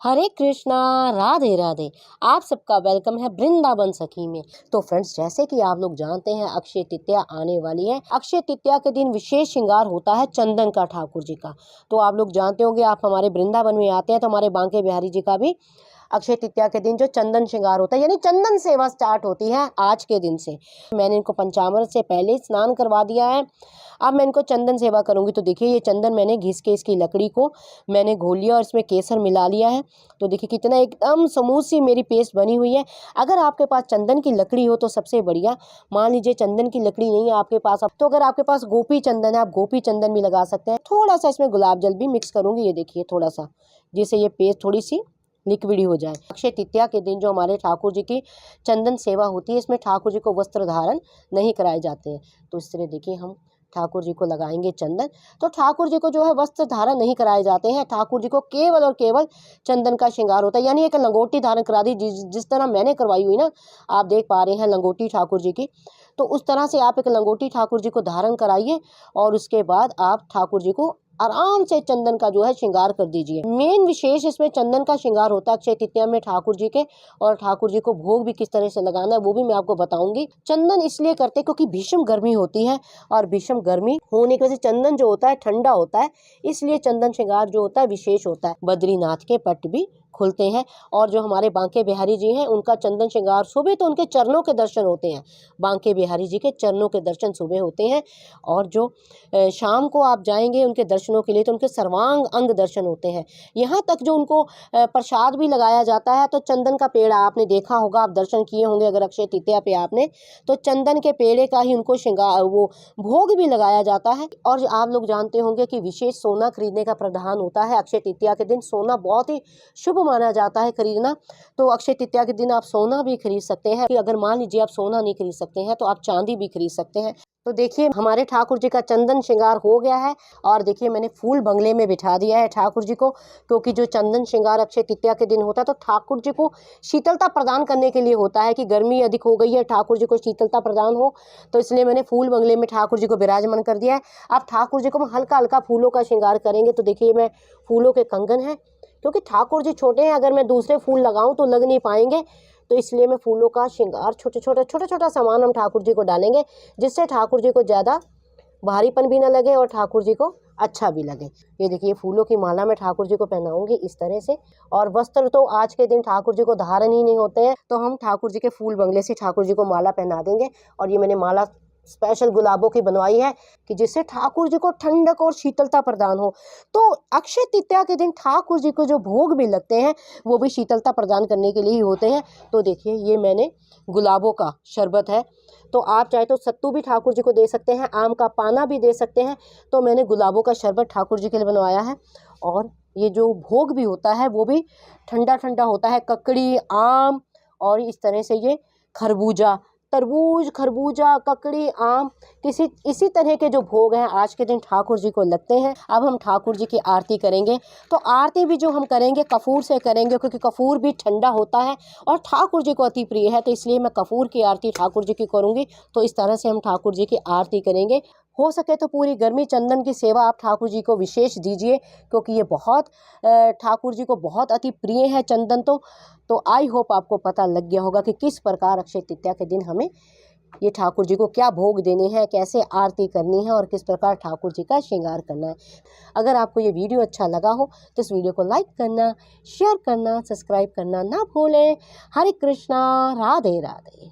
हरे कृष्णा, राधे राधे। आप सबका वेलकम है वृंदावन सखी में। तो फ्रेंड्स, जैसे कि आप लोग जानते हैं अक्षय तृतीया आने वाली है। अक्षय तृतीया के दिन विशेष श्रृंगार होता है चंदन का ठाकुर जी का। तो आप लोग जानते होंगे, आप हमारे वृंदावन में आते हैं तो हमारे बांके बिहारी जी का भी अक्षय तृतीया के दिन जो चंदन श्रृंगार होता है, यानी चंदन सेवा स्टार्ट होती है आज के दिन से। मैंने इनको पंचामृत से पहले स्नान करवा दिया है। अब मैं इनको चंदन सेवा करूंगी। तो देखिए, ये चंदन मैंने घिस के इसकी लकड़ी को मैंने घोल लिया और इसमें केसर मिला लिया है। तो देखिए कितना एकदम स्मूथ सी मेरी पेस्ट बनी हुई है। अगर आपके पास चंदन की लकड़ी हो तो सबसे बढ़िया। मान लीजिए चंदन की लकड़ी नहीं है आपके पास, तो अगर आपके पास गोपी चंदन है, आप गोपी चंदन भी लगा सकते हैं। थोड़ा सा इसमें गुलाब जल भी मिक्स करूंगी, ये देखिए थोड़ा सा, जिससे ये पेस्ट थोड़ी सी लिक्विड हो जाए। अक्षय तृतीया के दिन जो हमारे ठाकुर जी की चंदन सेवा होती है, इसमें ठाकुर जी को वस्त्र धारण नहीं कराए जाते हैं। तो इस तरह देखिए हम ठाकुर जी को लगाएंगे चंदन। तो ठाकुर जी को जो है वस्त्र धारण नहीं कराए जाते हैं। ठाकुर जी को केवल और केवल चंदन का श्रृंगार होता है, यानी एक लंगोटी धारण करा दी, जिस तरह मैंने करवाई हुई ना, आप देख पा रहे हैं लंगोटी ठाकुर जी की। तो उस तरह से आप एक लंगोटी ठाकुर जी को धारण कराइए और उसके बाद आप ठाकुर जी को आराम से चंदन का जो है श्रृंगार कर दीजिए। मेन विशेष इसमें चंदन का श्रृंगार होता है अक्षय तृतीया में ठाकुर जी के। और ठाकुर जी को भोग भी किस तरह से लगाना है वो भी मैं आपको बताऊंगी। चंदन इसलिए करते क्योंकि भीषण गर्मी होती है, और भीषण गर्मी होने की वजह से चंदन जो होता है ठंडा होता है, इसलिए चंदन श्रृंगार जो होता है विशेष होता है। बद्रीनाथ के पट भी खुलते हैं, और जो हमारे बांके बिहारी जी हैं उनका चंदन श्रृंगार सुबह तो उनके चरणों के दर्शन होते हैं। बांके बिहारी जी के चरणों के दर्शन सुबह होते हैं, और जो शाम को आप जाएंगे उनके दर्शनों के लिए तो उनके सर्वांग अंग दर्शन होते हैं। यहाँ तक जो उनको प्रसाद भी लगाया जाता है, तो चंदन का पेड़ आपने देखा होगा, आप दर्शन किए होंगे अगर अक्षय तृतीया पे आपने, तो चंदन के पेड़े का ही उनको श्रृंगार वो भोग भी लगाया जाता है। और आप लोग जानते होंगे कि विशेष सोना खरीदने का प्रावधान होता है अक्षय तृतीया के दिन। सोना बहुत ही शुभ माना जाता है खरीदना। तो अक्षय तृतीया के दिन आप सोना भी खरीद सकते हैं। कि अगर मान लीजिए आप सोना नहीं खरीद सकते हैं तो आप चांदी भी खरीद सकते हैं। तो देखिए हमारे ठाकुर जी का चंदन श्रृंगार हो गया है, और देखिए मैंने फूल बंगले में बिठा दिया है ठाकुर जी को, क्योंकि जो चंदन श्रृंगार अक्षय तृतीया के दिन होता है तो ठाकुर जी को शीतलता प्रदान करने के लिए होता है कि गर्मी अधिक हो गई है, ठाकुर जी को शीतलता प्रदान हो, तो इसलिए मैंने फूल बंगले में ठाकुर जी को विराजमान कर दिया है। अब ठाकुर जी को हम हल्का हल्का फूलों का श्रृंगार करेंगे। तो देखिए मैं फूलों के कंगन है, क्योंकि ठाकुर जी छोटे हैं, अगर मैं दूसरे फूल लगाऊं तो लग नहीं पाएंगे, तो इसलिए मैं फूलों का श्रृंगार छोटा छोटा सामान हम ठाकुर जी को डालेंगे, जिससे ठाकुर जी को ज़्यादा भारीपन भी ना लगे और ठाकुर जी को अच्छा भी लगे। ये देखिए फूलों की माला मैं ठाकुर जी को पहनाऊंगी इस तरह से। और वस्त्र तो आज के दिन ठाकुर जी को धारण ही नहीं होते हैं, तो हम ठाकुर जी के फूल बंगले से ठाकुर जी को माला पहना देंगे। और ये मैंने माला स्पेशल गुलाबों की बनवाई है कि जिससे ठाकुर जी को ठंडक और शीतलता प्रदान हो। तो अक्षय तृतीया के दिन ठाकुर जी को जो भोग भी लगते हैं वो भी शीतलता प्रदान करने के लिए ही होते हैं। तो देखिए ये मैंने गुलाबों का शरबत है, तो आप चाहे तो सत्तू भी ठाकुर जी को दे सकते हैं, आम का पाना भी दे सकते हैं। तो मैंने गुलाबों का शरबत ठाकुर जी के लिए बनवाया है। और ये जो भोग भी होता है वो भी ठंडा ठंडा होता है, ककड़ी, आम, और इस तरह से ये खरबूजा, तरबूज, खरबूजा, ककड़ी, आम, इसी तरह के जो भोग हैं आज के दिन ठाकुर जी को लगते हैं। अब हम ठाकुर जी की आरती करेंगे। तो आरती भी जो हम करेंगे कपूर से करेंगे, क्योंकि कपूर भी ठंडा होता है और ठाकुर जी को अति प्रिय है, तो इसलिए मैं कपूर की आरती ठाकुर जी की करूँगी। तो इस तरह से हम ठाकुर जी की आरती करेंगे। हो सके तो पूरी गर्मी चंदन की सेवा आप ठाकुर जी को विशेष दीजिए, क्योंकि ये बहुत ठाकुर जी को बहुत अति प्रिय है चंदन। तो आई होप आपको पता लग गया होगा कि किस प्रकार अक्षय तृतीया के दिन हमें ये ठाकुर जी को क्या भोग देने हैं, कैसे आरती करनी है और किस प्रकार ठाकुर जी का श्रृंगार करना है। अगर आपको ये वीडियो अच्छा लगा हो तो इस वीडियो को लाइक करना, शेयर करना, सब्सक्राइब करना ना भूलें। हरे कृष्णा, राधे राधे।